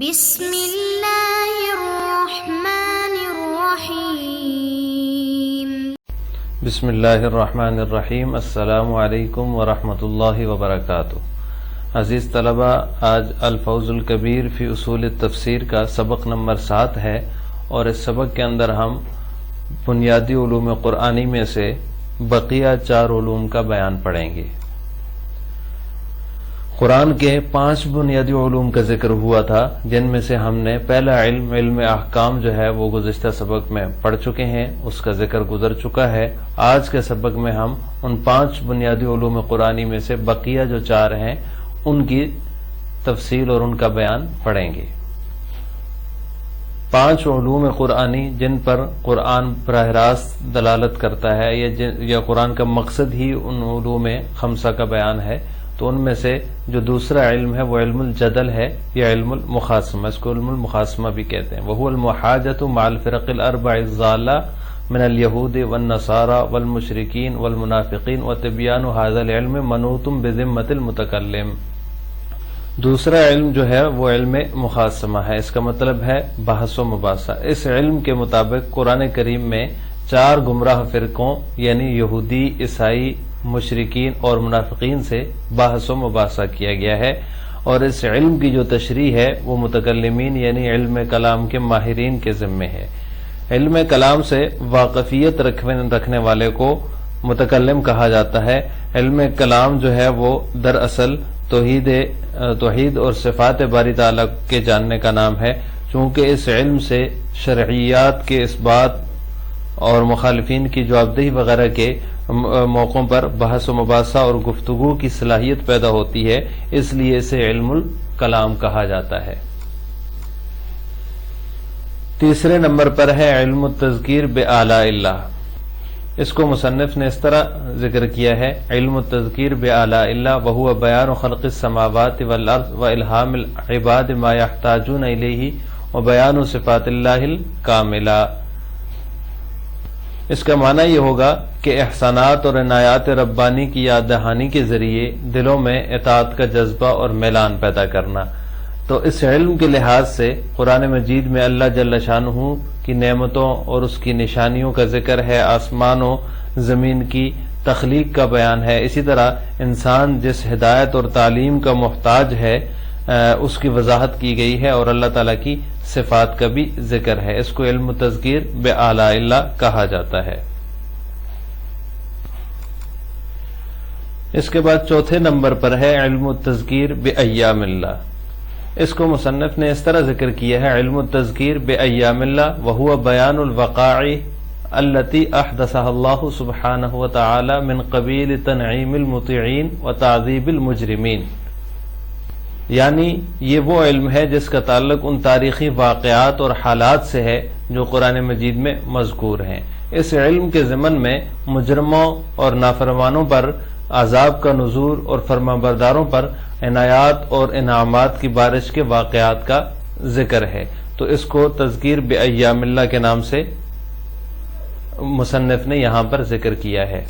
بسم اللہ الرحمن الرحیم بسم اللہ الرحمن الرحیم۔ السلام علیکم ورحمۃ اللہ وبرکاتہ۔ عزیز طلبہ، آج الفوز الکبیر فی اصول التفسیر کا سبق نمبر 7 ہے، اور اس سبق کے اندر ہم بنیادی علوم قرآنی میں سے بقیہ 4 علوم کا بیان پڑھیں گے۔ قرآن کے 5 بنیادی علوم کا ذکر ہوا تھا، جن میں سے ہم نے پہلا علم احکام جو ہے وہ گزشتہ سبق میں پڑھ چکے ہیں، اس کا ذکر گزر چکا ہے۔ آج کے سبق میں ہم ان 5 بنیادی علوم قرآنی میں سے بقیہ جو 4 ہیں ان کی تفصیل اور ان کا بیان پڑھیں گے۔ 5 علوم قرآنی جن پر قرآن براہ راست دلالت کرتا ہے یا قرآن کا مقصد ہی ان علوم 5 کا بیان ہے، تو ان میں سے جو دوسرا علم ہے وہ علم الجدل ہے یا علم المخاصمہ، اس کو علم المخاصمہ بھی کہتے ہیں۔ وهو المحاجة مع الفرق الاربع الضالة من اليهود والنصارى والمشركين والمنافقين وتبيان هذا العلم منوط بذمة المتكلم۔ دوسرا علم جو ہے وہ علم مخاصمہ ہے، اس کا مطلب ہے بحث و مباحثہ۔ اس علم کے مطابق قرآن کریم میں 4 گمراہ فرقوں یعنی یہودی، عیسائی، مشرکین اور منافقین سے بحث و مباحثہ کیا گیا ہے، اور اس علم کی جو تشریح ہے وہ متکلمین یعنی علم کلام کے ماہرین کے ذمے ہے۔ علم کلام سے واقفیت رکھنے والے کو متکلم کہا جاتا ہے۔ علم کلام جو ہے وہ دراصل توحید اور صفات باری تعالیٰ کے جاننے کا نام ہے، چونکہ اس علم سے شرعیات کے اثبات اور مخالفین کی جوابدہی وغیرہ کے موقعوں پر بحث و مباحثہ اور گفتگو کی صلاحیت پیدا ہوتی ہے، اس لیے اسے علم الکلام کہا جاتا ہے۔ تیسرے نمبر پر ہے علم التذکیر بآلاء اللہ۔ اس کو مصنف نے اس طرح ذکر کیا ہے: علم التذکیر بآلاء اللہ وهو بیان خلق السماوات والارض والہام العباد ما يحتاجون الیہ وبیان صفات اللہ الکاملہ۔ اس کا معنی یہ ہوگا کہ احسانات اور عنایات ربانی کی یاد دہانی کے ذریعے دلوں میں اطاعت کا جذبہ اور میلان پیدا کرنا۔ تو اس علم کے لحاظ سے قرآن مجید میں اللہ جل شانہ کی نعمتوں اور اس کی نشانیوں کا ذکر ہے، آسمان و زمین کی تخلیق کا بیان ہے، اسی طرح انسان جس ہدایت اور تعلیم کا محتاج ہے اس کی وضاحت کی گئی ہے، اور اللہ تعالیٰ کی صفات کا بھی ذکر ہے۔ اس کو علم تذکیر بآلاء اللہ کہا جاتا ہے۔ اس کے بعد چوتھے نمبر پر ہے علم التذکیر بایام اللہ۔ اس کو مصنف نے اس طرح ذکر کیا ہے: علم التذکیر بایام اللہ وهو بیان الوقائع التي احدثها اللہ سبحانہ وتعالی من قبیل تنعیم المطیعین وتعذیب المجرمین۔ یعنی یہ وہ علم ہے جس کا تعلق ان تاریخی واقعات اور حالات سے ہے جو قرآن مجید میں مذکور ہیں۔ اس علم کے ضمن میں مجرموں اور نافرمانوں پر عذاب کا نزول اور فرمانبرداروں پر عنایات اور انعامات کی بارش کے واقعات کا ذکر ہے، تو اس کو تذکیر بایام اللہ کے نام سے مصنف نے یہاں پر ذکر کیا ہے۔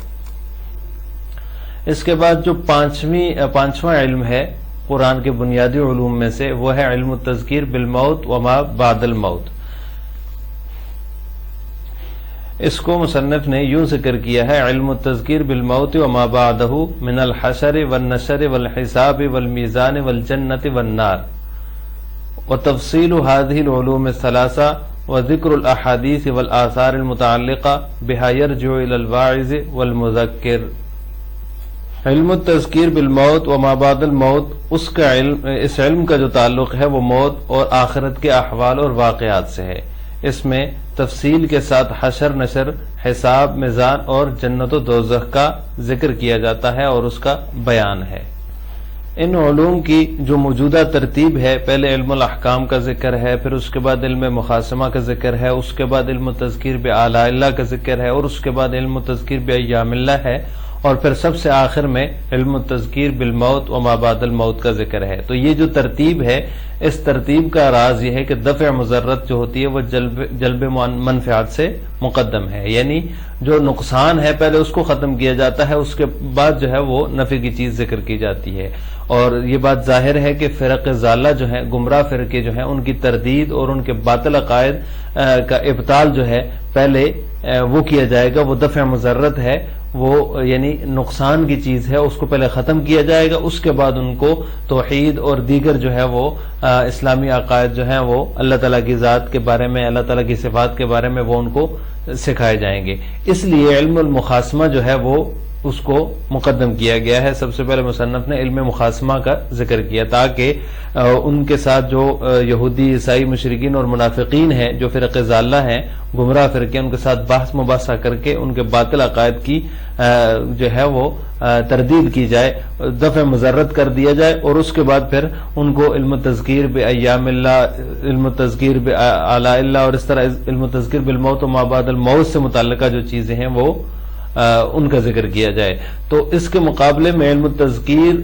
اس کے بعد جو پانچواں علم ہے قرآن کے بنیادی علوم میں سے، وہ ہے علم التذکیر بالموت وما بعد الموت۔ اس کو مصنف نے یوں ذکر کیا ہے: علم التذکیر بالموت وما بعدہ من الحشر والنشر والحساب والمیزان والجنت والنار وتفصیل هذه العلوم الثلاثہ وذکر الاحادیث والآثار المتعلقہ بها يرجع الى الواعظ والمذکر۔ علم التذکیر بالموت وما بعد الموت، اس علم کا جو تعلق ہے وہ موت اور آخرت کے احوال اور واقعات سے ہے۔ اس میں تفصیل کے ساتھ حشر، نشر، حساب، میزان اور جنت و دوزخ کا ذکر کیا جاتا ہے اور اس کا بیان ہے۔ ان علوم کی جو موجودہ ترتیب ہے، پہلے علم الاحکام کا ذکر ہے، پھر اس کے بعد علم مخاصمہ کا ذکر ہے، اس کے بعد علم تذکیر بآلاء اللہ کا ذکر ہے، اور اس کے بعد علم تذکیر بایام اللہ ہے، اور پھر سب سے آخر میں علم التذکیر بالموت و ما بعد الموت کا ذکر ہے. تو یہ جو ترتیب ہے، اس ترتیب کا راز یہ ہے کہ دفع مضرت جو ہوتی ہے وہ جلب منفعت سے مقدم ہے، یعنی جو نقصان ہے پہلے اس کو ختم کیا جاتا ہے، اس کے بعد جو ہے وہ نفع کی چیز ذکر کی جاتی ہے. اور یہ بات ظاہر ہے کہ فرق ضالہ جو ہیں، گمراہ فرقے جو ہیں، ان کی تردید اور ان کے باطل عقائد کا ابطال جو ہے پہلے وہ کیا جائے گا. وہ دفع مضرت ہے، وہ یعنی نقصان کی چیز ہے، اس کو پہلے ختم کیا جائے گا، اس کے بعد ان کو توحید اور دیگر جو ہے وہ اسلامی عقائد جو ہیں وہ اللہ تعالیٰ کی ذات کے بارے میں، اللہ تعالیٰ کی صفات کے بارے میں وہ ان کو سکھائے جائیں گے. اس لیے علم المخاصمہ جو ہے وہ اس کو مقدم کیا گیا ہے. سب سے پہلے مصنف نے علم مخاصمہ کا ذکر کیا تاکہ ان کے ساتھ جو یہودی، عیسائی، مشرکین اور منافقین ہیں، جو فرق ضالہ ہیں، گمراہ فرقے، ان کے ساتھ بحث مباحثہ کر کے ان کے باطل عقائد کی جو ہے وہ تردید کی جائے، دفع مضرت کر دیا جائے، اور اس کے بعد پھر ان کو علم تذکیر بایام اللہ، علم تذکیر بآلاء اللہ، اور اس طرح علم تذکیر بالموت و ما بعد الموت سے متعلقہ جو چیزیں ہیں وہ ان کا ذکر کیا جائے. تو اس کے مقابلے میں علم التذکیر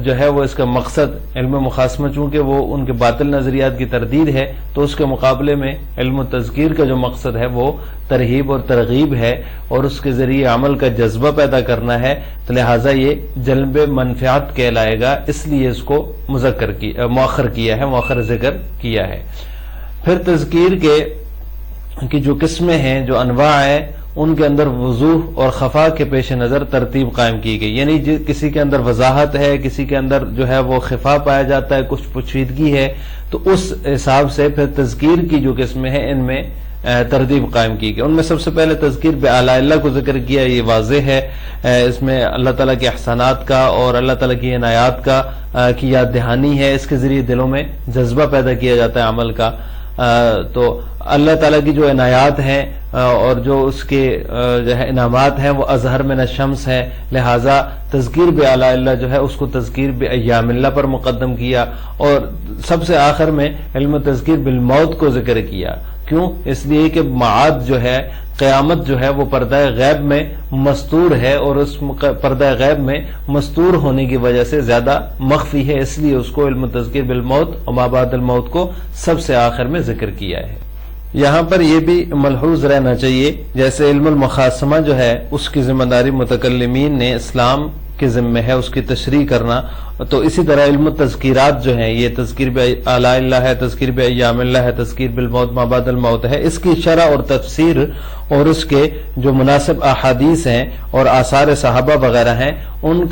جو ہے وہ اس کا مقصد، علم مخاصمہ چونکہ وہ ان کے باطل نظریات کی تردید ہے، تو اس کے مقابلے میں علم التذکیر کا جو مقصد ہے وہ ترغیب اور ترغیب ہے، اور اس کے ذریعے عمل کا جذبہ پیدا کرنا ہے. تو لہٰذا یہ جلب منفعت کہلائے گا، اس لیے اس کو مؤخر کیا ہے، مؤخر ذکر کیا ہے. پھر تذکیر کی جو قسمیں ہیں، جو انواع ہیں، ان کے اندر وضوح اور خفا کے پیش نظر ترتیب قائم کی گئی. یعنی کسی کے اندر وضاحت ہے، کسی کے اندر جو ہے وہ خفا پایا جاتا ہے، کچھ پوشیدگی ہے، تو اس حساب سے پھر تذکیر کی جو قسمیں ہیں ان میں ترتیب قائم کی گئی. ان میں سب سے پہلے تذکیر بآلاء اللہ کو ذکر کیا. یہ واضح ہے، اس میں اللہ تعالیٰ کے احسانات کا اور اللہ تعالیٰ کی عنایات کی یاد دہانی ہے. اس کے ذریعے دلوں میں جذبہ پیدا کیا جاتا ہے عمل کا. تو اللہ تعالیٰ کی جو عنایات ہیں اور جو اس کے جو ہے انعامات ہیں وہ اظہر من الشمس ہیں، لہٰذا تذکیر بآلاء اللہ جو ہے اس کو تذکیر بایام اللہ پر مقدم کیا. اور سب سے آخر میں علم تذکیر بالموت کو ذکر کیا. کیوں؟ اس لیے کہ معاد جو ہے، قیامت جو ہے وہ پردہ غیب میں مستور ہے، اور اس پردہ غیب میں مستور ہونے کی وجہ سے زیادہ مخفی ہے، اس لیے اس کو علم تذکیر بالموت اور ما بعد الموت کو سب سے آخر میں ذکر کیا ہے. یہاں پر یہ بھی ملحوظ رہنا چاہیے، جیسے علم المخاصمہ جو ہے اس کی ذمہ داری متکلمین نے اسلام کے ذمہ ہے اس کی تشریح کرنا، تو اسی طرح علم التذکیرات جو ہیں، یہ تذکیر بآلاء اللہ ہے، تذکیر بایام اللہ ہے، تذکیر بالموت ما بعد الموت ہے، اس کی شرح اور تفسیر اور اس کے جو مناسب احادیث ہیں اور آثار صحابہ وغیرہ ہیں ان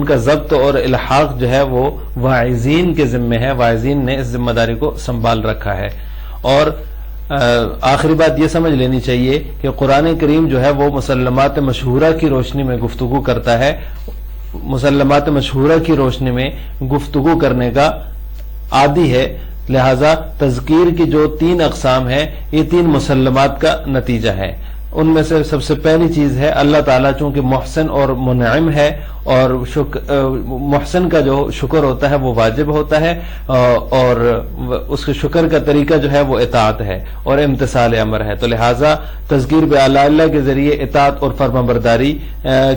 کا ضبط اور الحاق جو ہے وہ واعظین کے ذمہ ہے. واعظین نے اس ذمہ داری کو سنبھال رکھا ہے. اور آخری بات یہ سمجھ لینی چاہیے کہ قرآن کریم جو ہے وہ مسلمات مشہورہ کی روشنی میں گفتگو کرتا ہے. مسلمات مشہورہ کی روشنی میں گفتگو کرنے کا عادی ہے، لہذا تذکیر کی جو 3 اقسام ہیں یہ 3 مسلمات کا نتیجہ ہے. ان میں سے سب سے پہلی چیز ہے اللہ تعالیٰ چونکہ محسن اور منعم ہے، اور محسن کا جو شکر ہوتا ہے وہ واجب ہوتا ہے، اور اس کے شکر کا طریقہ جو ہے وہ اطاعت ہے اور امتثال امر ہے. تو لہٰذا تذکیر بآلاء اللہ کے ذریعے اطاعت اور فرمانبرداری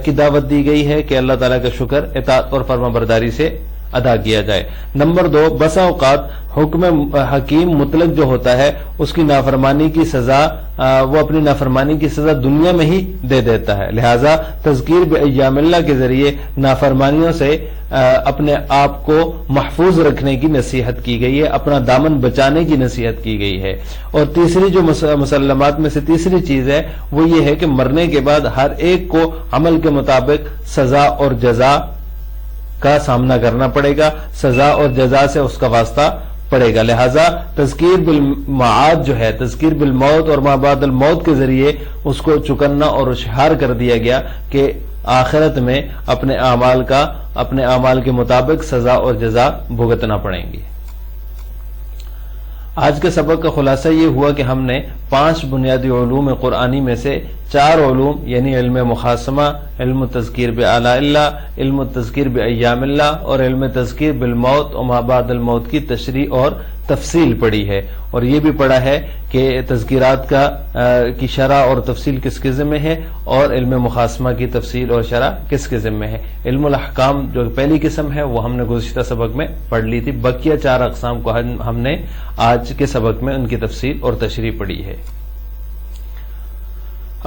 کی دعوت دی گئی ہے کہ اللہ تعالیٰ کا شکر اطاعت اور فرمانبرداری سے ادا کیا جائے. نمبر 2، بسا اوقات حکم حکیم مطلق جو ہوتا ہے اس کی نافرمانی کی سزا وہ اپنی نافرمانی کی سزا دنیا میں ہی دے دیتا ہے. لہذا تذکیر بایام اللہ کے ذریعے نافرمانیوں سے اپنے آپ کو محفوظ رکھنے کی نصیحت کی گئی ہے، اپنا دامن بچانے کی نصیحت کی گئی ہے. اور تیسری جو مسلمات میں سے تیسری چیز ہے وہ یہ ہے کہ مرنے کے بعد ہر ایک کو عمل کے مطابق سزا اور جزا کا سامنا کرنا پڑے گا، سزا اور جزا سے اس کا واسطہ پڑے گا. لہذا تذکیر بالمعاد جو ہے، تذکیر بالموت اور ما بعد الموت کے ذریعے اس کو چکنا اور اشہار کر دیا گیا کہ آخرت میں اپنے اعمال کے مطابق سزا اور جزا بھگتنا پڑیں گی. آج کے سبق کا خلاصہ یہ ہوا کہ ہم نے 5 بنیادی علوم قرآنی میں سے 4 علوم یعنی علم مخاصمہ، علم تذکیر بآلاء اللہ، علم تذکیر بایام اللہ اور علم تذکیر بالموت و ما بعد الموت کی تشریح اور تفصیل پڑھی ہے، اور یہ بھی پڑھا ہے کہ تذکیرات کی شرح اور تفصیل کس کے ذمہ ہے، اور علم مخاصمہ کی تفصیل اور شرح کس کے ذمہ ہے۔ علم الاحکام جو پہلی قسم ہے وہ ہم نے گزشتہ سبق میں پڑھ لی تھی، بقیہ 4 اقسام کو ہم نے آج کے سبق میں ان کی تفصیل اور تشریح پڑھی ہے۔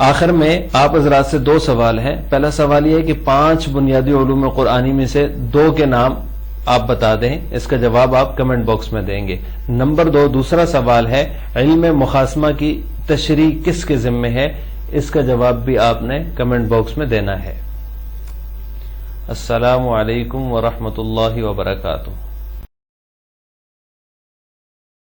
آخر میں آپ حضرات سے 2 سوال ہیں۔ پہلا سوال یہ ہے کہ 5 بنیادی علوم قرآنی میں سے 2 کے نام آپ بتا دیں، اس کا جواب آپ کمنٹ باکس میں دیں گے۔ نمبر 2 دوسرا سوال ہے علم مخاصمہ کی تشریح کس کے ذمہ ہے، اس کا جواب بھی آپ نے کمنٹ باکس میں دینا ہے۔ السلام علیکم ورحمۃ اللہ وبرکاتہ۔